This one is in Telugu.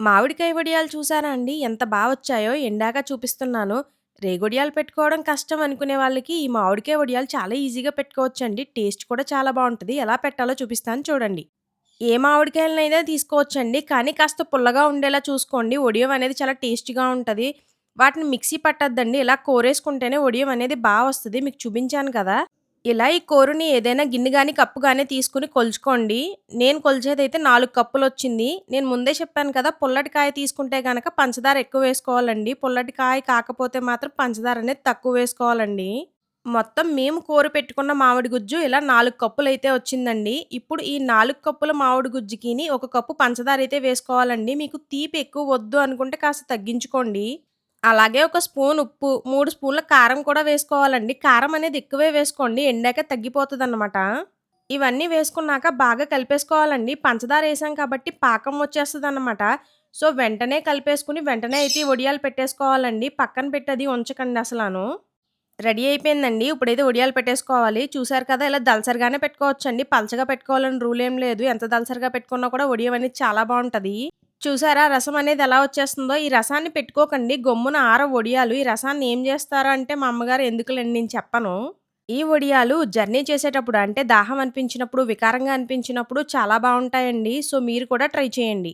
మామిడికాయ వడియాలు చూసారా అండి? ఎంత వచ్చాయో ఎండాక చూపిస్తున్నాను. రేగొడియాలు పెట్టుకోవడం కష్టం అనుకునే వాళ్ళకి ఈ మామిడికాయ వడియాలు చాలా ఈజీగా పెట్టుకోవచ్చండి. టేస్ట్ కూడా చాలా బావుంటది. ఎలా పెట్టాలో చూపిస్తాను చూడండి. ఏ మామిడికాయలనైనా తీసుకోవచ్చండి. కానీ కాస్త పుల్లగా ఉండేలా చూసుకోండి. వడియం అనేది చాలా టేస్టీగా ఉంటది. వాటిని మిక్సీ పట్టొద్దండి. ఇలా కోరేసుకుంటేనే వడియం అనేది వస్తది. మీకు చూపించాను కదా! ఇలా ఈ కూరని ఏదైనా గిన్నె గాని, కప్పు గాని తీసుకొని కొలుచుకోండి. నేను కొలిచేదైతే 4 కప్పులొచ్చింది. నేను ముందే చెప్పాను కదా! పుల్లటి కాయ తీసుకుంటే గనక పంచదార ఎక్కువ వేసుకోవాలండి. పుల్లటి కాయ కాకపోతే మాత్రం పంచదార అనేది తక్కువ వేసుకోవాలండి. మొత్తం మేము కూర పెట్టుకున్న మామిడి గుజ్జు ఇలా 4 కప్పులైతే వచ్చిందండి. ఇప్పుడు ఈ 4 కప్పుల మామిడి గుజ్జుకిని ఒక కప్పు పంచదారైతే వేసుకోవాలండి. మీకు తీపి ఎక్కువ వద్దు అనుకుంటే కాస్త తగ్గించుకోండి. అలాగే ఒక స్పూన్ ఉప్పు, 3 స్పూన్ల కారం కూడా వేసుకోవాలండి. కారం అనేది ఎక్కువే వేసుకోండి. ఎండాక తగ్గిపోతదనమాట. ఇవన్నీ వేసుకున్నాక బాగా కలిపేసుకోవాలండి. పంచదార ఏసాం కాబట్టి పాకం వచ్చేస్తదనమాట. సో, వెంటనే కలిపేసుకొని వెంటనే అయితే ఈ వడియాలు పెట్టేసుకోవాలండి. పక్కన పెట్టి అది ఉంచకండి అసలాను. రెడీ అయిపోయిందండి. ఇప్పుడైతే వడియాలు పెట్టేసుకోవాలి. చూసారు కదా! ఇలా దలసరిగానే పెట్టుకోవచ్చండి. పలచగా పెట్టుకోవాలని రూల్ ఏం లేదు. ఎంత దలసరిగా పెట్టుకున్నా కూడా వడియం అనేది చాలా బావుంటది. చూసారా రసం అనేది ఎలా వచ్చేస్తుందో? ఈ రసాన్ని పెట్టుకోకండి. గమ్మున వడియాలు. ఈ రసాన్ని ఏం జేస్తారు అంటే మా అమ్మగారు ఎందుకులెండి నేను చెప్పను. ఈ వడియాలు జర్నీ చేసేటప్పుడు అంటే దాహం అనిపించినప్పుడు, వికారంగా అనిపించినప్పుడు చాలా బావుంటాయండి. సో, మీరు కూడా ట్రై చేయండి.